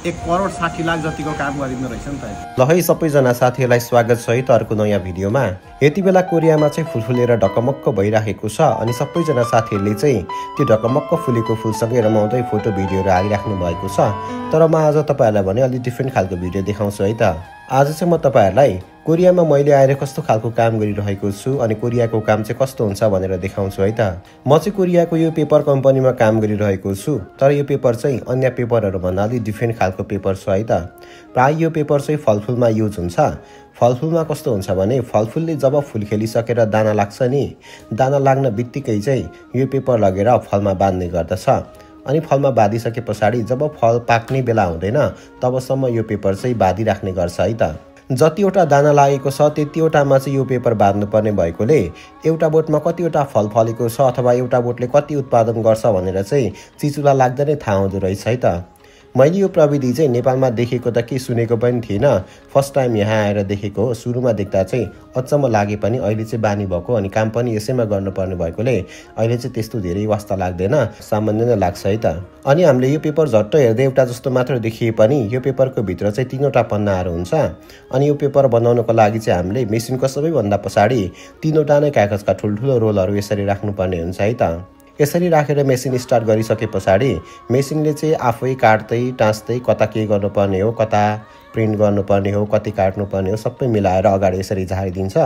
1,60,00,000 जतिको काम गरिँदो रहेछ नि त। ल है सबैजना साथीहरूलाई स्वागत छ है त अर्को नयाँ भिडियोमा। यति बेला कोरियामा चाहिँ फुलफुलेर ढकमक्क भइराखेको छ अनि सबैजना साथीहरूले चाहिँ त्यो ढकमक्क फुलेको फुलसँगै रमाउँदै फोटो भिडियोहरू हालिराख्नु भएको छ। तर म आज तपाईँहरूलाई भने अलि डिफ्रेन्ट खालको भिडियो देखाउँछु है त। आज चाहिँ म तपाईँहरूलाई कोरियामा मैले आएर कस्तो खालको काम गरिरहेको छु अनि कोरियाको काम चाहिँ कस्तो हुन्छ भनेर देखाउँछु है त। म चाहिँ कोरियाको यो पेपर कम्पनीमा काम गरिरहेको छु, तर यो पेपर चाहिँ अन्य पेपरहरूभन्दा अलि डिफ्रेन्ट खालको पेपर छ है त। प्रायः यो पेपर चाहिँ फलफुलमा युज हुन्छ। फलफुलमा कस्तो हुन्छ भने फलफुलले जब फुल खेलिसकेर दाना लाग्छ नि, दाना लाग्न बित्तिकै चाहिँ यो पेपर लगेर फलमा बाँध्ने गर्दछ। अनि फलमा बाँधिसके पछाडि जब फल पाक्ने बेला हुँदैन तबसम्म यो पेपर चाहिँ बाँधिराख्ने गर्छ है त। जतिवटा दाना लागेको छ त्यतिवटामा चाहिँ यो पेपर बाँध्नुपर्ने भएकोले एउटा बोटमा कतिवटा फल फलेको छ अथवा एउटा बोटले कति उत्पादन गर्छ भनेर चाहिँ चिचुला लाग्दै नै थाहा हुँदो रहेछ है त। मैले यो प्रविधि चाहिँ नेपालमा देखेको त के सुनेको पनि थिएन, फर्स्ट टाइम यहाँ आएर देखेको हो। सुरुमा देख्दा चाहिँ अचम्म लागे पनि अहिले चाहिँ बानी भएको अनि काम पनि यसैमा गर्नुपर्ने भएकोले अहिले चाहिँ त्यस्तो धेरै वास्ता लाग्दैन, सामान्य नै लाग्छ है त। अनि हामीले यो पेपर झट्ट हेर्दै एउटा जस्तो मात्र देखिए पनि यो पेपरको भित्र चाहिँ 3वटा पन्नाहरू हुन्छ। अनि यो पेपर बनाउनको लागि चाहिँ हामीले मेसिनको सबैभन्दा पछाडि 3वटा नै कागजका ठुल्ठुलो रोलहरू यसरी राख्नुपर्ने हुन्छ है त। यसरी राखेर मेसिन स्टार्ट गरिसके पछाडि मेसिनले चाहिँ आफै काट्दै टाँच्दै कता के गर्नुपर्ने हो, कता प्रिन्ट गर्नुपर्ने हो, कति काट्नुपर्ने हो सबै मिलाएर अगाडि यसरी झारिदिन्छ।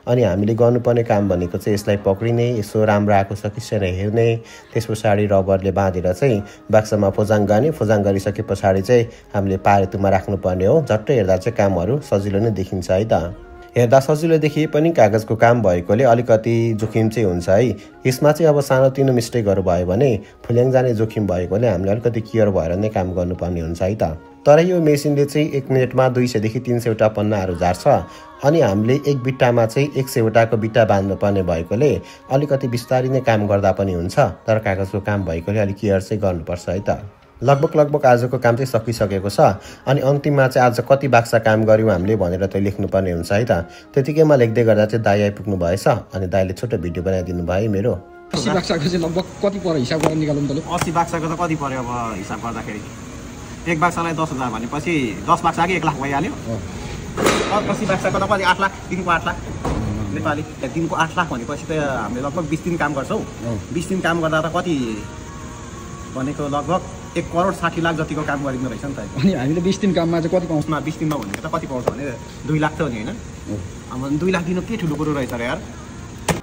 अनि हामीले गर्नुपर्ने काम भनेको चाहिँ यसलाई पक्रिने, यसो राम्रो आएको छ कि छैन हेर्ने, त्यस पछाडि रबरले बाँधेर चाहिँ बाक्सामा फोजाङ गर्ने, फोजाङ गरिसके पछाडि चाहिँ हामीले पारेतुमा राख्नुपर्ने हो। झट्ट हेर्दा चाहिँ कामहरू सजिलो नै देखिन्छ है त। हेर्दा सजिलो देखिए पनि कागजको काम भएकोले अलिकति जोखिम चाहिँ हुन्छ है। यसमा चाहिँ अब सानोतिनो मिस्टेकहरू भयो भने फुल्याङ जाने जोखिम भएकोले हामीले अलिकति केयर भएर नै काम गर्नुपर्ने हुन्छ है त। तर यो मेसिनले चाहिँ 1 मिनटमा 200 देखि 300वटा पन्नाहरू झार्छ अनि हामीले एक बिट्टामा चाहिँ 100वटाको बिट्टा बाँध्नुपर्ने भएकोले अलिकति बिस्तारै नै काम गर्दा पनि हुन्छ, तर कागजको काम भएकोले अलिक केयर चाहिँ गर्नुपर्छ है त। लगभग आजको काम चाहिँ सकिसकेको छ अनि अन्तिममा चाहिँ आज कति बाक्सा काम गऱ्यौँ हामीले भनेर त लेख्नुपर्ने हुन्छ है त। त्यतिकैमा लेख्दै गर्दा चाहिँ दाइ आइपुग्नु भएछ अनि दाइले छोटो भिडियो बनाइदिनु भयो मेरो। 80 बाक्साको चाहिँ लगभग कति पर्यो हिसाब गरेर निकाल्नु त? 80 बाक्साको त कति पर्यो अब हिसाब गर्दाखेरि? एक बाक्सालाई 10,000 भनेपछि 10 बाक्सा कि 1 लाख भइहाल्यो। 80 बाक्साको त कति 8 लाख, दिनको 8 लाख नेपाली, दिनको 8 लाख भनेपछि त हामीले लगभग 20 दिन काम गर्छौँ। 20 दिन काम गर्दा त कति भनेको लगभग 1,60,00,000 जतिको काम गरिँदो रहेछ नि त। अनि हामीले 20 दिन काममा चाहिँ कति पाउँछौँ? 20 दिनमा भनेको त कति पाउँछ भने 2 लाख त हो नि होइन? अब 2 लाख दिनु के ठुलो कुरो रहेछ र यार।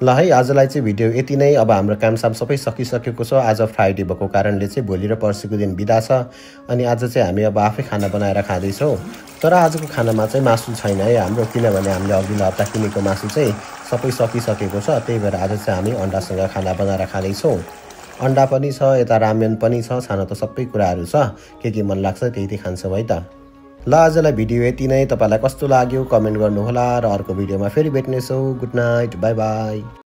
ल है आजलाई चाहिँ भिडियो यति नै। अब हाम्रो कामसाम सबै सकिसकेको छ। आज फ्राइडे भएको कारणले चाहिँ भोलि र पर्सिको दिन बिदा छ अनि आज चाहिँ हामी अब आफै खाना बनाएर खाँदैछौँ। तर आजको खानामा चाहिँ मासु छैन है हाम्रो, किनभने हामीले अघिल्लो हप्ता किनेको मासु चाहिँ सबै सकिसकेको छ। त्यही भएर आज चाहिँ हामी अन्डासँग खाना बनाएर खाँदैछौँ। अन्डा पनि छ, यता रामेन पनि छ, छाना त सबै कुराहरू छ, के मन लाग्छ त्यही खान्छौँ है त। ल आजलाई भिडियो यति नै। तपाईँलाई कस्तो लाग्यो कमेन्ट गर्नुहोला र अर्को भिडियोमा फेरि भेट्नेछौँ। Good night, bye by.